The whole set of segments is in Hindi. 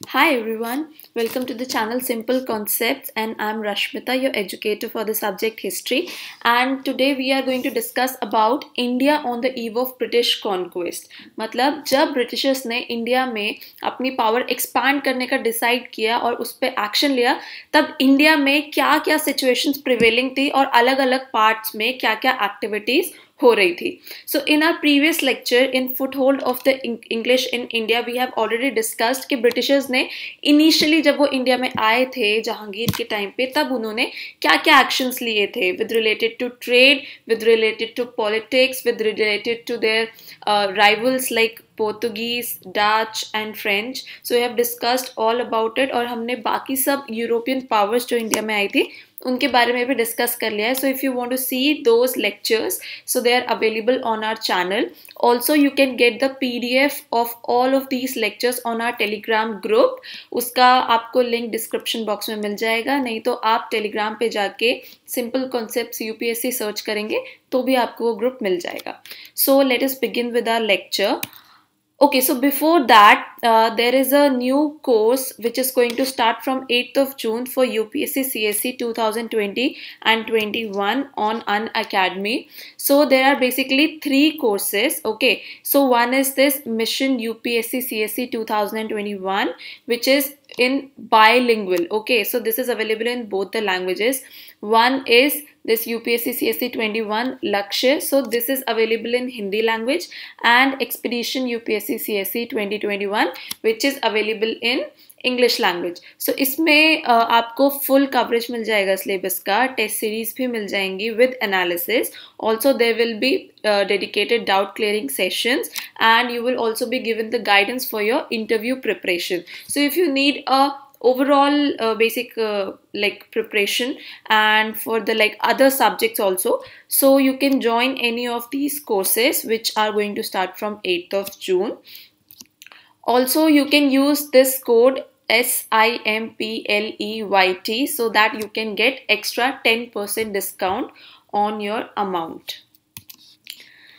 Hi everyone, welcome to the channel Simple Concepts, and I'm Rashmita, your educator for the subject history. And today we are going to discuss about India on the eve of British conquest. मतलब जब ब्रिटिशर्स ने इंडिया में अपनी पावर एक्सपैंड करने का डिसाइड किया और उस पर एक्शन लिया, तब इंडिया में क्या क्या सिचुएशंस प्रिवेलिंग थी और अलग अलग पार्ट्स में क्या क्या एक्टिविटीज हो रही थी. So in our previous lecture in foothold of the English in India we have already discussed कि ब्रिटिशर्स ने इनिशियली जब वो इंडिया में आए थे जहांगीर के टाइम पे, तब उन्होंने क्या क्या एक्शंस लिए थे with related to trade, with related to politics, with related to their rivals like Portuguese, Dutch and French. So we have discussed all about it और हमने बाकी सब यूरोपियन पावर्स जो इंडिया में आई थी उनके बारे में भी डिस्कस कर लिया है. So if you want to see those lectures so they are available on our channel. Also you can get the PDF of all of these lectures on our Telegram group. उसका आपको लिंक डिस्क्रिप्शन बॉक्स में मिल जाएगा, नहीं तो आप टेलीग्राम पे जाके सिंपल कॉन्सेप्ट्स UPSC सर्च करेंगे तो भी आपको वो ग्रुप मिल जाएगा. So let us begin with our lecture. Okay, so before that, there is a new course which is going to start from 8th of June for UPSC CSE 2020 and 21 on Unacademy. So there are basically three courses. Okay, so one is this Mission UPSC CSE 2021, which is in bilingual. Okay, so this is available in both the languages. One is this UPSC CSE 21 Lakshya, so this is available in Hindi language, and Expedition UPSC CSE 2021 which is available in English language. So इसमें आपको फुल कवरेज मिल जाएगा सिलेबस का, टेस्ट सीरीज भी मिल जाएंगी with analysis. Also there will be dedicated doubt clearing sessions, and you will also be given the guidance for your interview preparation. So if you need a overall basic like preparation and for the like other subjects also, so you can join any of these courses which are going to start from 8th of June. Also you can use this code SIMPLEYT so that you can get extra 10% discount on your amount.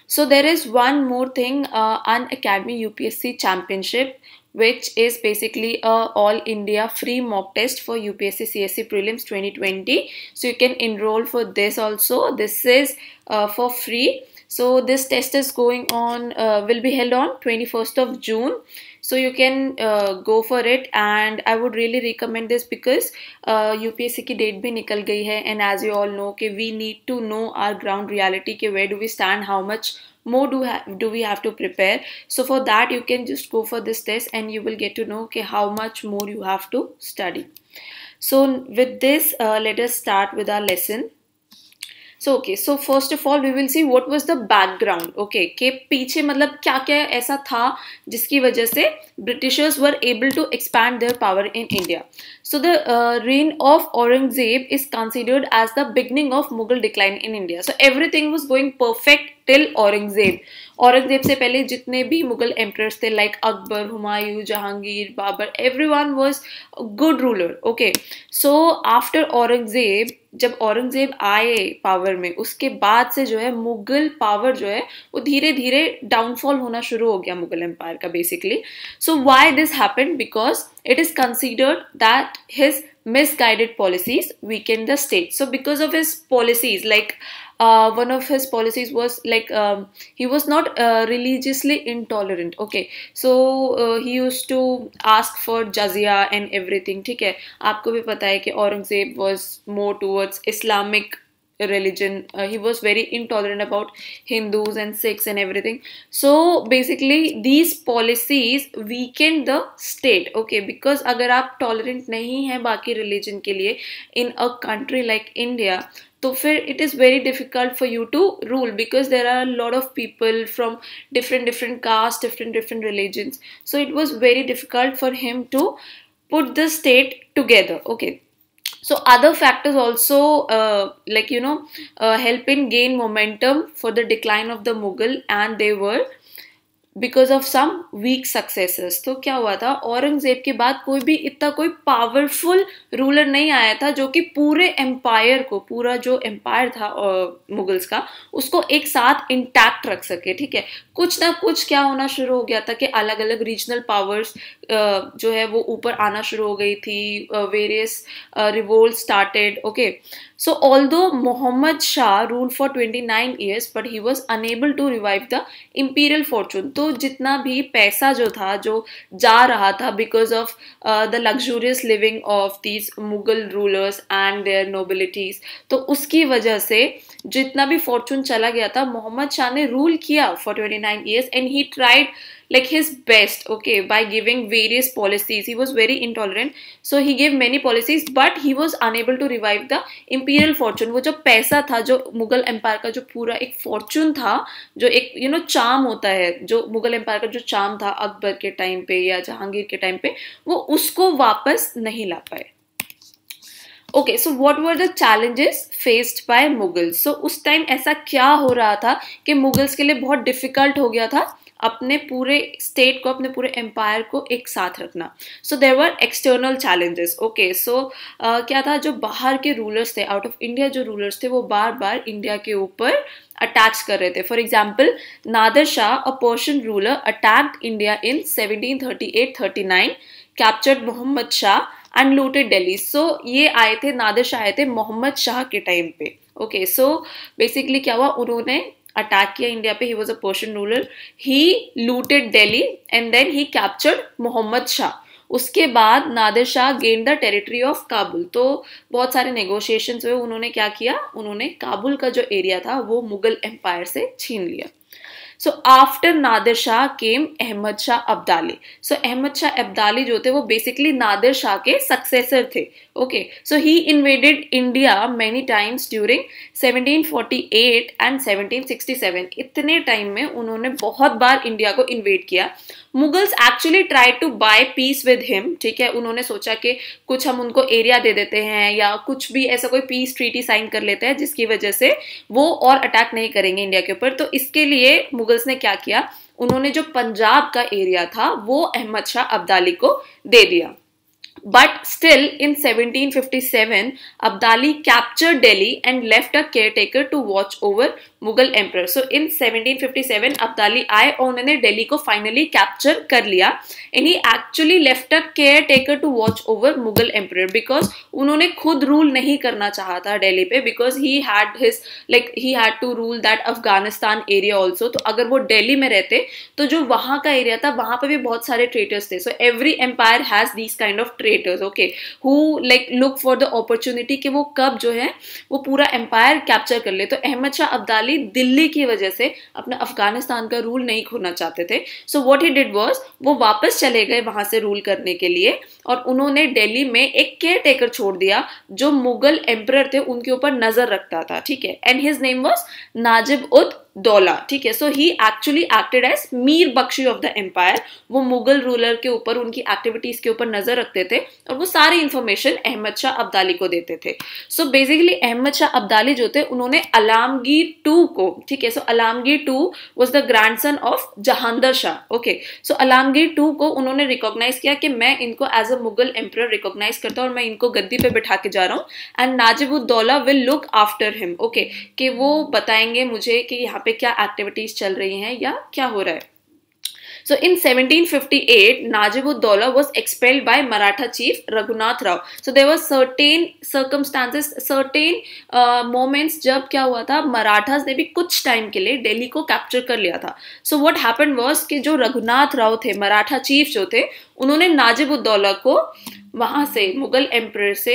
So there is one more thing, Unacademy UPSC Championship, which is basically a all India free mock test for UPSC CSE Prelims 2020. So you can enroll for this also. This is for free. So this test is going on, will be held on 21st of June. So you can go for it, and I would really recommend this because UPSC की डेट भी निकल गई है, and as you all know कि we need to know our ground reality कि where do we stand, how much more do we have to prepare. So for that you can just go for this test and you will get to know कि how much more you have to study. So with this let us start with our lesson. So okay, so first of all we will see what was the background. Okay, के पीछे मतलब क्या क्या ऐसा था जिसकी वजह से Britishers were able to expand their power in India. So the reign of Aurangzeb is considered as the beginning of Mughal decline in India. So everything was going perfect till Aurangzeb. Aurangzeb से पहले जितने भी मुगल एम्परर्स थे like Akbar, Humayun, Jahangir, Babur, everyone was good ruler. Okay, so after Aurangzeb, जब औरंगजेब आए पावर में, उसके बाद से जो है मुगल पावर जो है वो धीरे धीरे डाउनफॉल होना शुरू हो गया मुगल एम्पायर का basically. So why this happened? Because it is considered that his misguided policies weakened the state. So because of his policies, like one of his policies was like he was not religiously intolerant. Okay, so he used to ask for jizya and everything. ठीक है, आपको भी पता है कि Aurangzeb was more towards Islamic religion. He was very intolerant about Hindus and Sikhs and everything. So basically these policies weakened the state. Okay, because अगर आप tolerant नहीं हैं बाकी religion के लिए in a country like India, तो फिर it is very difficult for you to rule because there are a lot of people from different castes, different religions. So it was very difficult for him to put the state together. Okay. So other factors also like help in gain momentum for the decline of the Mughal, and they were because of some weak successors. तो क्या हुआ था, औरंगजेब के बाद कोई भी इतना कोई पावरफुल रूलर नहीं आया था जो कि पूरे एम्पायर को, पूरा जो एम्पायर था मुगल्स का, उसको एक साथ इंटैक्ट रख सके। ठीक है, कुछ ना कुछ क्या होना शुरू हो गया था कि अलग अलग रीजनल पावर्स जो है वो ऊपर आना शुरू हो गई थी, various revolt started. Okay, so although Muhammad Shah ruled for 29 years but he was unable to revive the imperial fortune। तो जितना भी पैसा जो था, जो जा रहा था because of the luxurious living of these Mughal rulers and their nobilities, तो उसकी वजह से जितना भी फॉर्चून चला गया था, मोहम्मद शाह ने रूल किया for 29 years and he tried like his best, okay, by giving various policies. He was very intolerant, so he gave many policies but he was unable to revive the imperial fortune। वो जो पैसा था, जो मुगल एम्पायर का जो पूरा एक फॉर्चून था, जो एक चार्म होता है, जो मुगल एम्पायर का जो चार्म था अकबर के टाइम पे या जहांगीर के टाइम पे, वो उसको वापस नहीं ला पाए। Okay, so what were the challenges faced by Mughals. So उस टाइम ऐसा क्या हो रहा था कि मुगल्स के लिए बहुत डिफिकल्ट हो गया था अपने पूरे स्टेट को, अपने पूरे एम्पायर को एक साथ रखना। So there were external challenges. Okay, so क्या था, जो बाहर के रूलर्स थे, आउट ऑफ इंडिया जो रूलर्स थे, वो बार बार इंडिया के ऊपर अटैच कर रहे थे। For example, Nadir Shah, a Persian ruler, attacked India in 1738-39, captured Mohammad Shah and looted Delhi. So ये आए थे, नादिर शाह आए थे मोहम्मद शाह के टाइम पे। ओके, सो बेसिकली क्या हुआ, उन्होंने अटैक किया इंडिया पे। He was a Persian ruler, he looted Delhi and then he captured Mohammad Shah. उसके बाद Nadir Shah gain the territory of Kabul. तो बहुत सारे नेगोशिएशंस हुए, उन्होंने क्या किया, उन्होंने काबुल का जो एरिया था वो मुगल एम्पायर से छीन लिया। So after Nadir Shah came Ahmad Shah Abdali. So Ahmad Shah Abdali जो थे वो बेसिकली नादिर शाह के सक्सेसर थे। Okay, so he invaded India many times during 1748 and 1767। इतने टाइम में उन्होंने बहुत बार इंडिया को इन्वेड किया। Mughals actually try to buy peace with him. ठीक है, उन्होंने सोचा कि कुछ हम उनको एरिया दे देते हैं या कुछ भी ऐसा कोई पीस ट्रीटी साइन कर लेते हैं जिसकी वजह से वो और अटैक नहीं करेंगे इंडिया के ऊपर। तो इसके लिए मुगल्स ने क्या किया, उन्होंने जो पंजाब का एरिया था वो अहमद शाह अब्दाली को दे दिया। But still in 1757, Abdali captured Delhi and left a caretaker to watch over Mughal emperor. So in 1757, Abdali आए और उन्होंने दिल्ली को finally capture कर लिया and he actually left a caretaker to watch over Mughal emperor because उन्होंने खुद रूल नहीं करना चाहा था दिल्ली पे because he had to rule that Afghanistan area also। तो अगर वो दिल्ली में रहते तो जो वहां का एरिया था वहां पे भी बहुत सारे ट्रेटर्स थे। So every empire has these kind of traitors, okay, who like look for the opportunity कि वो कब जो है वो पूरा एम्पायर कैप्चर कर ले। तो अहमद शाह अब्दाली दिल्ली की वजह से अपना अफगानिस्तान का रूल नहीं खोना चाहते थे। So what he did was, वो वापस चले गए वहां से रूल करने के लिए और उन्होंने दिल्ली में एक केयर टेकर छोड़ दिया जो मुगल एम्परर थे उनके ऊपर नजर रखता था। ठीक है, and his name was Najib ud Daula. ठीक है, so he actually acted as Mir Bakshi of the empire. वो मुगल रूलर के ऊपर, उनकी एक्टिविटीज के ऊपर नजर रखते थे और वो सारी इंफॉर्मेशन अहमद शाह अब्दाली को देते थे। सो बेसिकली अहमद शाह अब्दाली जो थे उन्होंने आलमगीर टू को, ठीक है, so Alamgir two was the grandson of Jahangir Shah. Okay, so Alamgir two को उन्होंने रिकॉग्नाइज किया कि मैं इनको as a Mughal emperor recognize करता हूं और मैं इनको गद्दी पे बिठा के जा रहा हूँ and Najib ud Daula will look after him. Okay, कि वो बताएंगे मुझे कि यहाँ पे क्या एक्टिविटीज चल रही हैं या क्या हो रहा है। So in 1758, Najib ud Daula was expelled by Maratha chief Raghunath Rao. So there were certain circumstances, certain moments जब क्या हुआ था, मराठास ने भी कुछ टाइम के लिए दिल्ली को कैप्चर कर लिया था। So what happened was कि जो रघुनाथ राव थे, मराठा चीफ जो थे, उन्होंने नाजिब उद दौला को वहां से मुगल एम्पायर से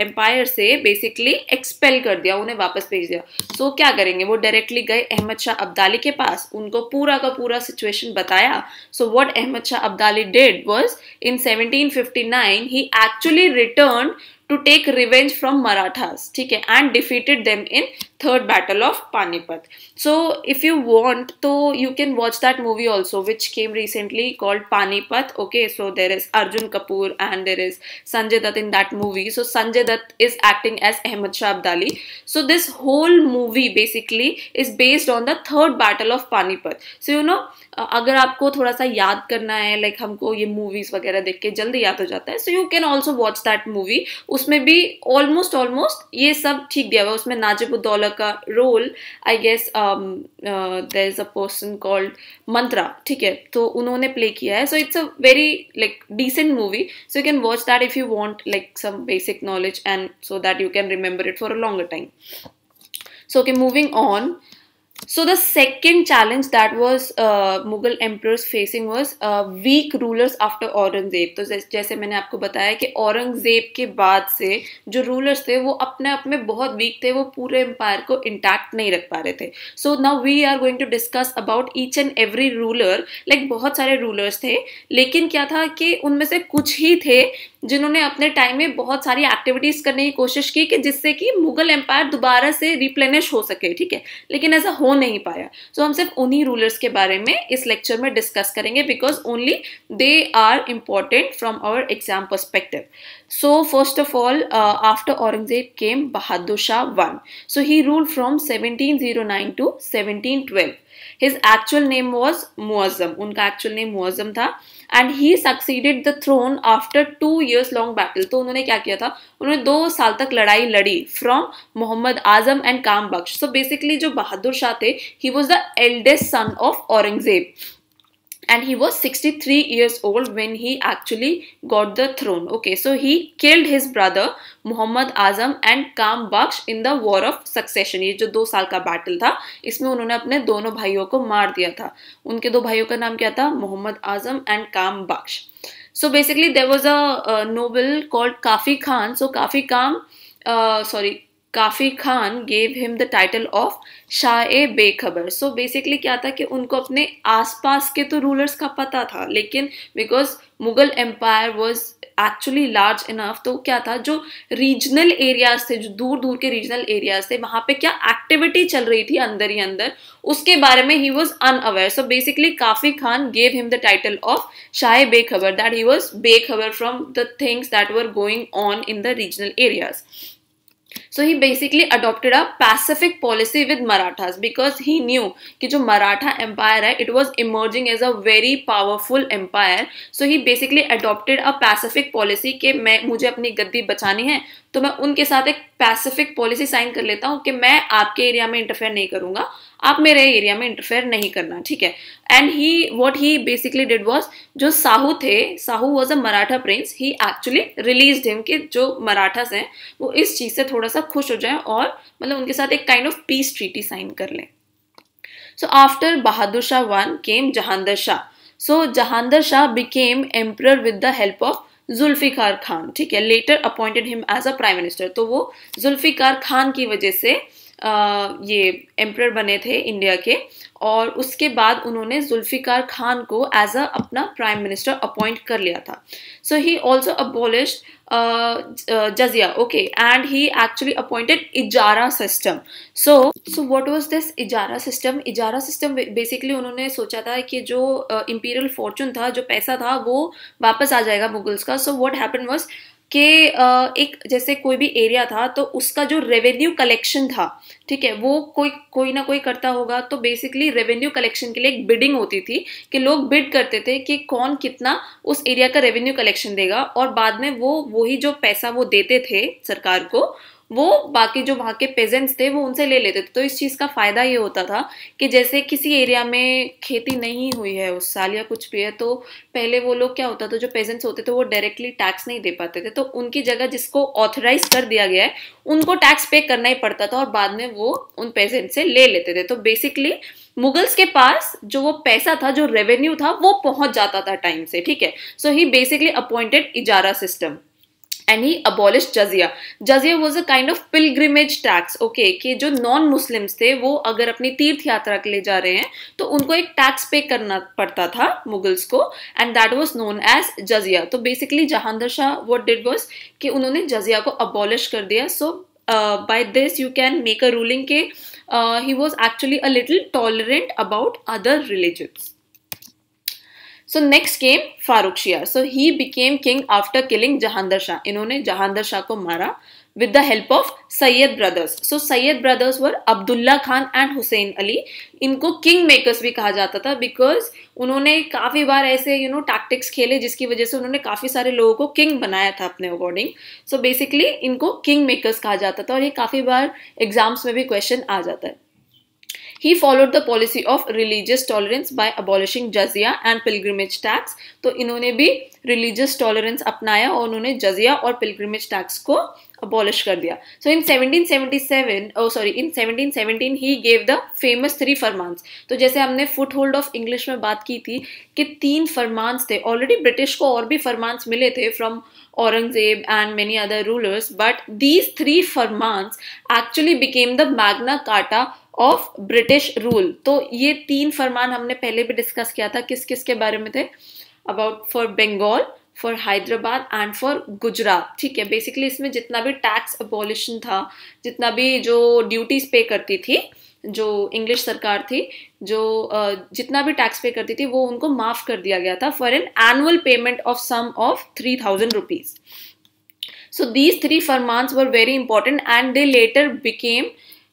एम्पायर से बेसिकली एक्सपेल कर दिया, उन्हें वापस भेज दिया। सो क्या करेंगे, वो डायरेक्टली गए अहमद शाह अब्दाली के पास, उनको पूरा का पूरा सिचुएशन बताया। So what Ahmad Shah Abdali did was in 1759 he actually return to take revenge from Marathas, ठीक है, and defeated them in third battle of Panipat. So if you want, so you can watch that movie also, which came recently, called Panipat. Okay, so there is Arjun Kapoor and there is Sanjay Dutt in that movie. So Sanjay Dutt is acting as Ahmad Shah Abdali. So this whole movie basically is based on the third battle of Panipat. So you know, अगर आपको थोड़ा सा याद करना है, लाइक हमको ये मूवीज वगैरह देख के जल्दी याद हो जाता है, so you can also watch that movie. उसमें भी ऑलमोस्ट ये सब ठीक दिया हुआ है. उसमें नाजिबुद्दौला का role, I guess there is a person called Mantra, ठीक है, तो उन्होंने प्ले किया है. So it's a very like decent movie. So you can watch that if you want like some basic knowledge and so that you can remember it for a longer time. So okay, moving on. So the second challenge that was Mughal emperors facing was weak rulers after Aurangzeb. तो जैसे मैंने आपको बताया कि औरंगजेब के बाद से जो रूलर्स थे वो अपने आप में बहुत वीक थे, वो पूरे एम्पायर को इंटैक्ट नहीं रख पा रहे थे. So now we are going to discuss about each and every ruler. Like बहुत सारे रूलर्स थे, लेकिन क्या था कि उनमें से कुछ ही थे जिन्होंने अपने टाइम में बहुत सारी एक्टिविटीज करने की कोशिश की कि जिससे कि मुगल एम्पायर दोबारा से रिप्लेनिश हो सके, ठीक है, लेकिन ऐसा हो नहीं पाया. सो हम सिर्फ उन्हीं रूलर्स के बारे में इस लेक्चर में डिस्कस करेंगे, because only they are important from our exam perspective. So first of all, after Aurangzeb came Bahadur Shah one. So he ruled from 1709 to 1712. His actual name was Muazzam. उनका actual name मुअज़्ज़म था. And he succeeded the throne after 2 years long battle. तो उन्होंने क्या किया था, उन्होंने 2 साल तक लड़ाई लड़ी from मोहम्मद आजम and काम बख्श. So basically जो बहादुर शाह थे, he was the eldest son of Aurangzeb. And he was 63 years old when he actually got the throne. Okay, so he killed his brother Muhammad Azam and Kam Baksh in the war of succession. ये जो 2 साल का बैटल था, इसमें उन्होंने अपने दोनों भाइयों को मार दिया था. उनके 2 भाइयों का नाम क्या था, मोहम्मद आजम एंड काम बख्श. So basically there was a noble called Kafi Khan. So Kafi Khan gave him the title of Shah-e-Bekhbar. So basically क्या था कि उनको अपने आसपास के तो रूलर्स का पता था, लेकिन because Mughal empire was actually large enough, तो क्या था, जो रीजनल एरियाज थे, जो दूर दूर के रीजनल एरियाज थे, वहां पे क्या एक्टिविटी चल रही थी अंदर ही अंदर, उसके बारे में he was unaware. So basically Khafi Khan gave him the title of शाह-ए-बेखबर, दैट ही वॉज बेखबर from the things that were going on in the regional areas. So he basically adopted a pacific policy with Marathas because he knew कि जो Maratha empire है, it was emerging as a very powerful empire. So he basically adopted a pacific policy कि मुझे अपनी गद्दी बचानी है, तो मैं उनके साथ एक पैसिफिक पॉलिसी साइन कर लेता हूँ कि मैं आपके एरिया में इंटरफेयर नहीं करूंगा, आप मेरे एरिया में इंटरफेयर नहीं करना, ठीक है. And what he basically did was, जो साहू थे, Sahu was a Maratha Prince, he actually released him कि जो मराठास हैं वो इस चीज से थोड़ा सा खुश हो जाएं और मतलब उनके साथ एक kind of peace treaty sign कर लें. So after Bahadur Shah one came Jahandar Shah. So Jahandar Shah became emperor with the help of Zulfiqar Khan, ठीक है, later appointed him as a prime minister. तो वो जुल्फिकार खान की वजह से ये एम्परर बने थे इंडिया के, और उसके बाद उन्होंने जुल्फिकार खान को एज अ अपना प्राइम मिनिस्टर अपॉइंट कर लिया था. So he also abolished jizya, okay, and he actually appointed ijara system. So what was this ijara system? Ijara system basically उन्होंने सोचा था कि जो इंपीरियल फॉर्चून था, जो पैसा था, वो वापस आ जाएगा मुगल्स का. सो व्हाट हैपेंड वाज कि एक जैसे कोई भी एरिया था तो उसका जो रेवेन्यू कलेक्शन था, ठीक है, वो कोई ना कोई करता होगा. तो बेसिकली रेवेन्यू कलेक्शन के लिए एक बिडिंग होती थी कि लोग बिड करते थे कि कौन कितना उस एरिया का रेवेन्यू कलेक्शन देगा, और बाद में वही जो पैसा वो देते थे सरकार को, वो बाकी जो वहाँ के पेजेंट्स थे वो उनसे ले लेते थे. तो इस चीज़ का फ़ायदा ये होता था कि जैसे किसी एरिया में खेती नहीं हुई है उस साल या कुछ भी है, तो पहले वो लोग क्या होता था, जो पेजेंट्स होते थे वो डायरेक्टली टैक्स नहीं दे पाते थे, तो उनकी जगह जिसको ऑथराइज कर दिया गया है उनको टैक्स पे करना ही पड़ता था, और बाद में वो उन पेजेंट से ले लेते थे. तो बेसिकली मुगल्स के पास जो वो पैसा था, जो रेवेन्यू था, वो पहुंच जाता था टाइम से, ठीक है. So he basically appointed ijara system and he abolished jizya. Jizya was a kind of pilgrimage tax, okay, कि जो नॉन मुस्लिम्स थे वो अगर अपनी तीर्थ यात्रा के लिए जा रहे हैं तो उनको एक टैक्स पे करना पड़ता था मुगल्स को, and that was known as jizya. तो basically Jahandar Shah what did was कि उन्होंने जजिया को अबॉलिश कर दिया. सो by this you can make a ruling ke he was actually a little tolerant about other religions. So next came Farrukhsiyar. So he became king after killing Jahandar Shah. इन्होंने जहांदर शाह को मारा with the help of Sayyid brothers. So Sayyid brothers were Abdullah Khan and Hussein Ali. इनको king makers भी कहा जाता था because उन्होंने काफी बार ऐसे tactics खेले जिसकी वजह से उन्होंने काफी सारे लोगों को king बनाया था अपने अकॉर्डिंग. So basically इनको king makers कहा जाता था और ये काफी बार एग्जाम्स में भी क्वेश्चन आ जाता है. He followed the policy of religious tolerance by abolishing jizya and pilgrimage tax. तो इन्होंने भी religious tolerance अपनाया और उन्होंने जजिया और pilgrimage tax को abolish कर दिया. So in 1717 he gave the famous 3 फरमान्स. तो जैसे हमने foothold of English में बात की थी कि 3 फरमान्स थे. Already British को और भी फरमान्स मिले थे from Aurangzeb and many other rulers, but these 3 फरमान्स actually became the Magna Carta of British rule. तो ये 3 फरमान हमने पहले भी डिस्कस किया था. किस किस के बारे में थे? About for Bengal, for Hyderabad and for Gujarat. ठीक है, बेसिकली इसमें जितना भी टैक्स अबॉलिशन था, जितना भी जो ड्यूटीज पे करती थी जो इंग्लिश सरकार थी, जो जितना भी टैक्स पे करती थी वो उनको माफ कर दिया गया था for an annual payment of some of 3000 rupees. So these 3 farmans were very important and they later became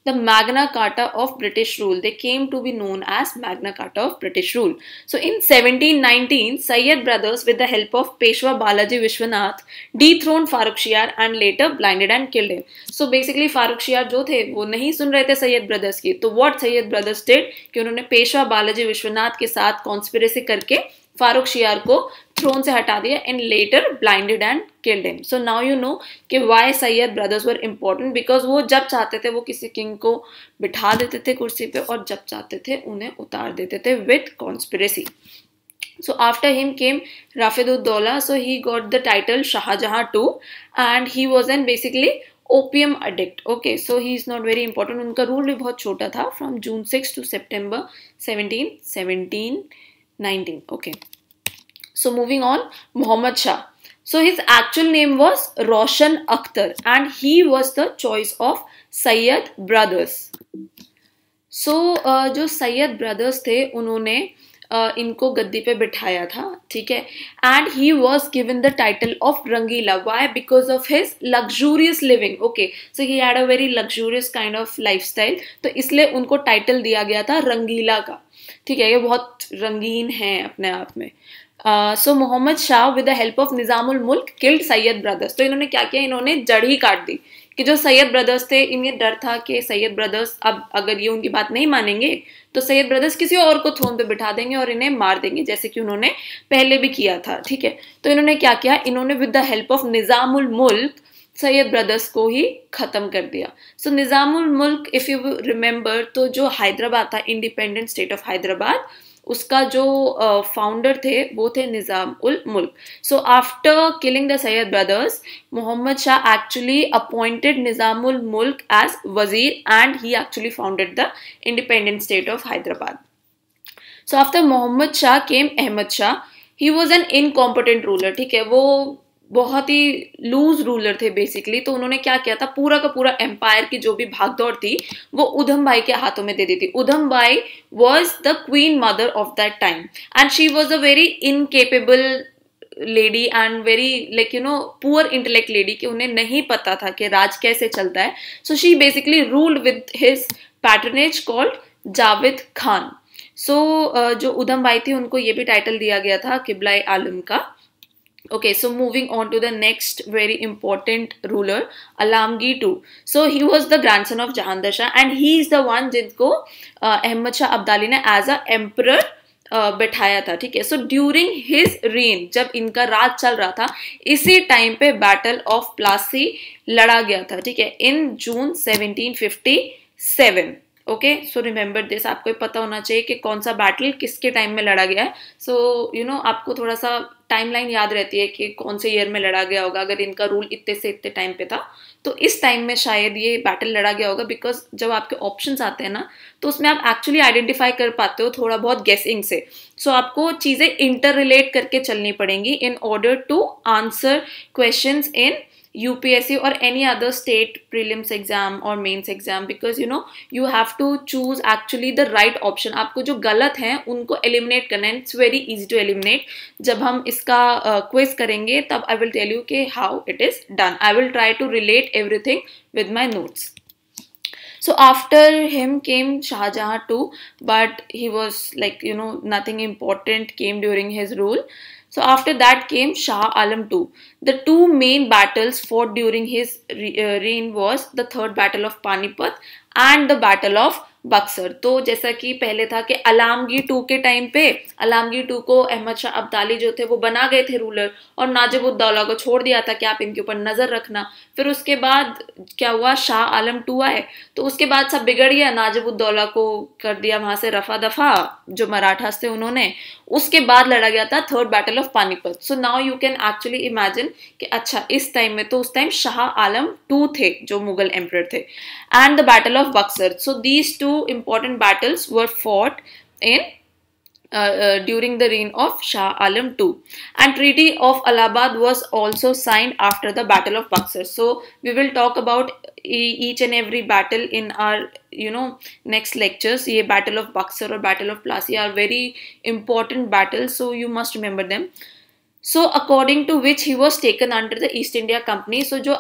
the Magna Carta of British rule. They came to be known as Magna Carta of British rule. So in 1719, Sayyid brothers with the help of Peshwa Balaji Vishwanath dethroned Farrukhsiyar and later blinded and killed him. So basically Farrukhsiyar जो थे वो नहीं सुन रहे थे सैयद ब्रदर्स की. तो what Sayyid brothers did कि उन्होंने पेशवा बालाजी विश्वनाथ के साथ कॉन्स्पिरेसी करके फारुखशियार को थ्रोन से हटा दिया and later blinded and killed him. So now you know कि why Sayyid brothers were important, because वो जब चाहते थे वो किसी किंग को बिठा देते थे कुर्सी पे और जब चाहते थे उन्हें उतार देते थे with conspiracy. So after him came Rafid-ud-Dawla. So he got the title Shahjahan too and he was an basically opium addict. Okay, so he is not very important. उनका रूल भी बहुत छोटा था from June 6 to September 1719. Okay, so moving on, Muhammad Shah. So his actual name was Roshan Akhtar and he was the choice of Sayyid brothers. So जो सैयद ब्रदर्स थे उन्होंने इनको गद्दी पे बिठाया था. ठीक है, and he was given the title of Rangila. Why? Because of his luxurious living. Okay, so he had a very luxurious kind of lifestyle, तो इसलिए उनको टाइटल दिया गया था रंगीला का. ठीक है, ये बहुत रंगीन है अपने आप में. So Mohammad Shah with the help of Nizamul Mulk killed Syed brothers. तो इन्होंने क्या किया, इन्होंने जड़ ही काट दी कि जो सैयद ब्रदर्स थे इन्हें डर था कि सैयद ब्रदर्स अब अगर ये उनकी बात नहीं मानेंगे तो सैयद ब्रदर्स किसी और को थ्रोन पे बिठा देंगे और इन्हें मार देंगे, जैसे कि उन्होंने पहले भी किया था. ठीक है, तो इन्होंने क्या किया, इन्होंने with the help of Nizamul मुल्क सैयद ब्रदर्स को ही खत्म कर दिया. सो निजामुल मुल्क इफ यू रिमेंबर, तो जो हैदराबाद था, इंडिपेंडेंट स्टेट ऑफ हैदराबाद, उसका जो फाउंडर थे वो थे Nizam ul Mulk. So after killing the Sayyid brothers, Mohammad Shah actually appointed Nizam ul Mulk as wazir and he actually founded the independent state of Hyderabad. So after Mohammad Shah came Ahmad Shah. He was an incompetent ruler. ठीक है, वो बहुत ही लूज रूलर थे बेसिकली. तो उन्होंने क्या किया था, पूरा का पूरा एम्पायर की जो भी भागदौड़ थी वो उधम बाई के हाथों में दे दी थी. Udham Bai was the queen mother of that time and she was a very incapable lady and very like poor intellect lady, कि उन्हें नहीं पता था कि राज कैसे चलता है. So she basically ruled with his patronage called Javed Khan. सो जो उधम बाई थी उनको ये भी टाइटल दिया गया था किबला आलम का. Okay, so moving on to the next very important ruler, Alamgir II. So he was the grandson of Jahandar Shah and he is the one जिनको अहमद शाह अब्दाली ने as a emperor बैठाया था. ठीक है, सो ड्यूरिंग हिज रेन, जब इनका राज चल रहा था, इसी टाइम पे बैटल ऑफ प्लासी लड़ा गया था. ठीक है, इन जून 1757. Okay, so remember this. आपको पता होना चाहिए कि कौन सा बैटल किसके टाइम में लड़ा गया है. सो आपको थोड़ा सा टाइमलाइन याद रहती है कि कौन से ईयर में लड़ा गया होगा. अगर इनका रूल इतने से इतने टाइम पे था तो इस टाइम में शायद ये बैटल लड़ा गया होगा, बिकॉज जब आपके ऑप्शंस आते हैं ना तो उसमें आप एक्चुअली आइडेंटिफाई कर पाते हो थोड़ा बहुत गेसिंग से. सो आपको चीजें इंटर रिलेट करके चलनी पड़ेंगी in order to answer questions in UPSC or any other state prelims exam or mains exam, because you have to choose actually the right option. आपको जो गलत हैं उनको eliminate करना है. It's very easy to eliminate. जब हम इसका quiz करेंगे तब I will tell you कि how it is done. I will try to relate everything with my notes. So after him came Shah Jahan too, but he was like, nothing important came during his rule. So after that came Shah Alam II. The two main battles fought during his reign was the third battle of Panipat and the battle of Buxar. तो जैसा कि पहले था कि आलमगीर टू के टाइम पे आलमगीर टू को अहमद शाह अब्दाली जो थे वो बना गए थे रूलर, और नाजिब-उद-दौला को छोड़ दिया था कि आप इनके ऊपर नजर रखना. फिर उसके बाद क्या हुआ, शाह आलम टू आए, तो उसके बाद सब बिगड़ गया. नाजिब-उद-दौला को कर दिया वहां से रफा दफा, जो मराठास थे उन्होंने. उसके बाद लड़ा गया था third battle of Panipat. So now you can actually imagine कि अच्छा इस टाइम में, तो उस टाइम शाह आलम टू थे जो मुगल एम्परर थे, and the battle of Buxar. So these two important battles were fought in during the reign of Shah Alam II. And Treaty of Allahabad was also signed after the Battle of Buxar. So we will talk about each and every battle in our next lectures. Ye Battle of Buxar or Battle of Plassey are very important battles, so you must remember them. So according to which he was taken under the East India Company. So जो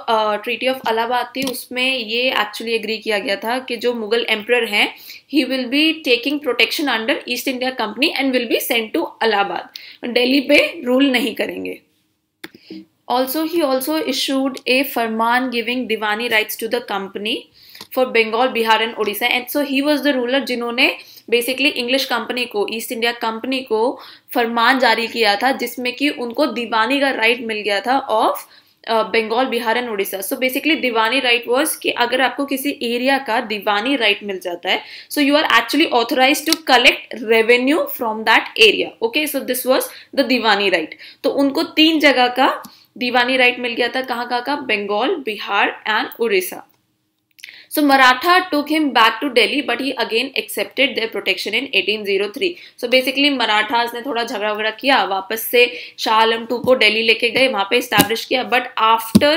Treaty of Allahabad थी उसमें ये actually agree किया गया था कि जो मुगल emperor हैं he will be taking protection under East India Company and will be sent to Allahabad. Delhi पे rule नहीं करेंगे. Also he also issued a farman giving diwani rights to the company for Bengal, Bihar and Odisha. And so he was the ruler जिन्होंने बेसिकली इंग्लिश कंपनी को, ईस्ट इंडिया कंपनी को फरमान जारी किया था जिसमें कि उनको दीवानी का राइट मिल गया था of Bengal, Bihar and Orissa. So basically diwani right was कि अगर आपको किसी एरिया का दीवानी राइट मिल जाता है, so you are actually authorised to collect revenue from that area. Okay, so this was the diwani right. तो उनको 3 जगह का दीवानी राइट मिल गया था. कहाँ का? Bengal, Bihar and Orissa. So Maratha took him back to Delhi, but he again accepted their protection in 1803. So basically Marathas ने थोड़ा झगड़ा किया, वापस से शाह आलम टू को दिल्ली लेके गए, वहाँ पे establish किया. But after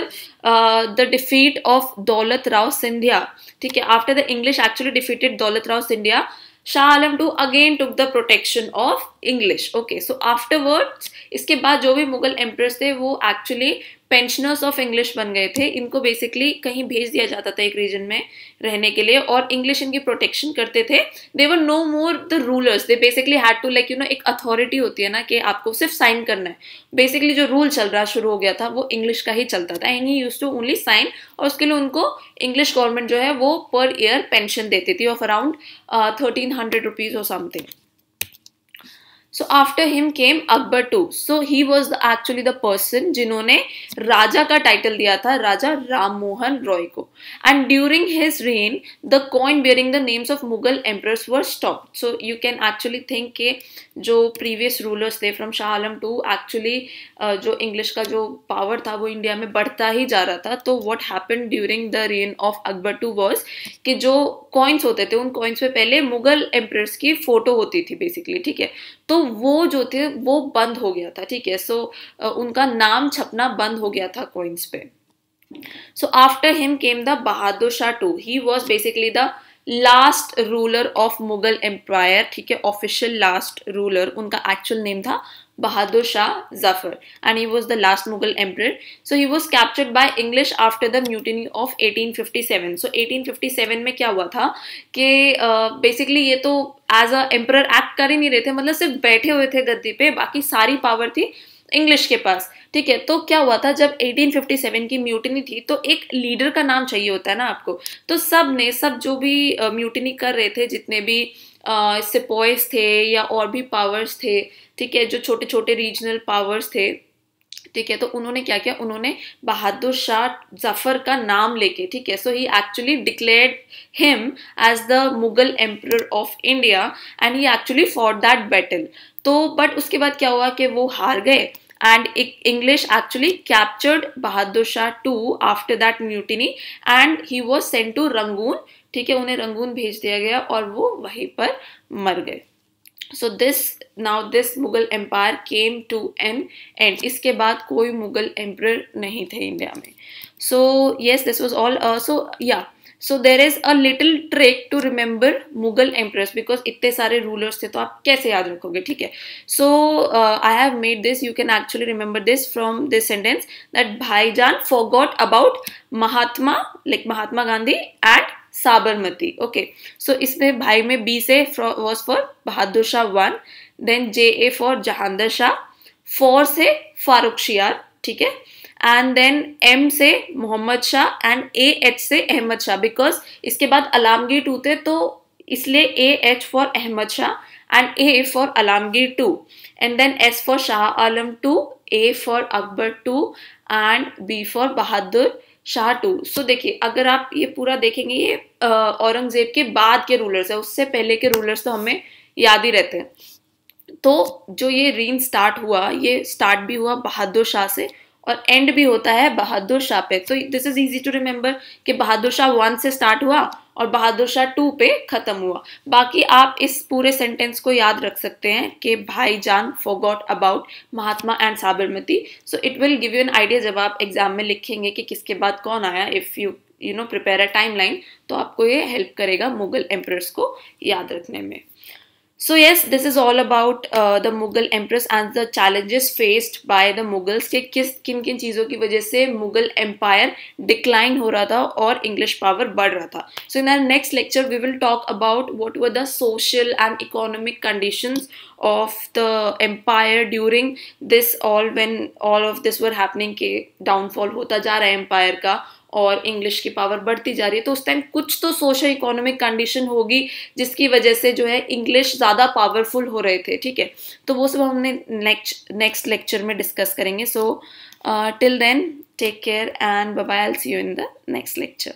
the defeat of दौलत राव सिंधिया, ठीक है, after the English actually defeated दौलत Rao Scindia, Shah Alam II again took the protection of English. Okay, so afterwards, इसके बाद जो भी मुगल एम्परर्स थे वो एक्चुअली पेंशनर्स ऑफ इंग्लिश बन गए थे. इनको बेसिकली कहीं भेज दिया जाता था एक रीजन में रहने के लिए, और इंग्लिश इनकी प्रोटेक्शन करते थे. They were no more the rulers, they basically had to like एक अथॉरिटी होती है ना कि आपको सिर्फ साइन करना है. बेसिकली जो रूल चल रहा शुरू हो गया था वो इंग्लिश का ही चलता था, and he used to only sign. और उसके लिए उनको इंग्लिश गवर्नमेंट जो है वो पर ईयर पेंशन देती थी ऑफ अराउंड 1300 रुपीज और something. So after him came Akbar II. So he was actually the person जिन्होंने राजा का टाइटल दिया था राजा राम मोहन रॉय को. And during his reign, the coin bearing the names of Mughal emperors were stopped. So you can actually think कि जो previous rulers थे from Shah Alam II, actually जो English का जो power था वो इंडिया में बढ़ता ही जा रहा था. तो what happened during the reign of Akbar II was कि जो coins होते थे उन coins पे पहले मुगल emperors की फोटो होती थी बेसिकली, ठीक है. तो वो जो थे वो बंद हो गया था, ठीक है. सो उनका नाम छपना बंद हो गया था कॉइन्स पे. So after him came the Bahadur Shah two. He was basically the last ruler of Mughal empire, ठीक है, ऑफिशियल लास्ट रूलर. उनका एक्चुअल नेम था Bahadur Shah Zafar, and he was the last Mughal emperor. So he was captured by English after the mutiny of 1857. So 1857 में क्या हुआ था कि basically ये तो as a emperor act कर ही नहीं रहे थे, मतलब सिर्फ बैठे हुए थे गद्दी पे, बाकी सारी पावर थी इंग्लिश के पास, ठीक है. तो क्या हुआ था जब 1857 की म्यूटिनी थी तो एक लीडर का नाम चाहिए होता है ना आपको. तो सब जो भी म्यूटिनी कर रहे थे, जितने भी सिपॉइस थे या और भी पावर्स थे, ठीक है, जो छोटे छोटे रीजनल पावर्स थे, ठीक है, तो उन्होंने क्या किया, उन्होंने बहादुर शाह जफर का नाम लेके, ठीक है, so he actually declared him as the Mughal emperor of India and he actually fought that battle. तो बट उसके बाद क्या हुआ कि वो हार गए and English actually captured Bahadur Shah two after that mutiny and he was sent to Rangoon, ठीक है, उन्हें रंगून भेज दिया गया और वो वहीं पर मर गए. So this Mughal empire came to an end. इसके बाद कोई मुगल एम्परर नहीं थे इंडिया में. So yes, this was all. So there is a little trick to remember Mughal emperors, because इतने सारे रूलर्स थे तो आप कैसे याद रखोगे, ठीक है. So I have made this, you can actually remember this from this sentence that Bhaijan forgot about Mahatma, like Mahatma Gandhi and Sabarmati. Okay, so इसमें भाई में बी से was for Bahadur Shah 1, then J A for Jahandar Shah, 4 से फारूक शियार, ठीक है, एंड देन एम से Mohammad Shah and A H से अहमद शाह, बिकॉज इसके बाद अलामगीर 2 थे तो इसलिए A H for Ahmad Shah and A for Alamgir 2, and then S for Shah Alam 2, A for Akbar 2 and B for Bahadur Shah 2. सो देखिए, अगर आप ये पूरा देखेंगे, ये औरंगजेब के बाद के रूलर्स है, उससे पहले के रूलर्स तो हमें याद ही रहते हैं. तो जो ये रीन स्टार्ट हुआ, ये स्टार्ट भी हुआ बहादुर शाह से और एंड भी होता है बहादुर शाह पे. तो this is easy to remember कि बहादुर शाह 1 से स्टार्ट हुआ और बहादुर शाह 2 पे खत्म हुआ. बाकी आप इस पूरे सेंटेंस को याद रख सकते हैं कि भाईजान forgot about Mahatma and Sabarmati. So it will give you an idea जब आप एग्जाम में लिखेंगे कि किसके बाद कौन आया. If you know prepare a timeline, तो आपको ये हेल्प करेगा मुगल एम्परर्स को याद रखने में. So yes, this is all about the Mughal empress and the challenges faced by the Mughals कि किन किन चीज़ों की वजह से मुगल एम्पायर डिक्लाइन हो रहा था और इंग्लिश पावर बढ़ रहा था. So in our next lecture we will talk about what were the social and economic conditions of the empire during this all, when all of this were happening कि downfall होता जा रहा है एम्पायर का और इंग्लिश की पावर बढ़ती जा रही है. तो उस टाइम कुछ तो सोशल इकोनॉमिक कंडीशन होगी जिसकी वजह से जो है इंग्लिश ज़्यादा पावरफुल हो रहे थे, ठीक है. तो वो सब हमने नेक्स्ट लेक्चर में डिस्कस करेंगे. So till then take care and bye bye. I will see you in the next lecture.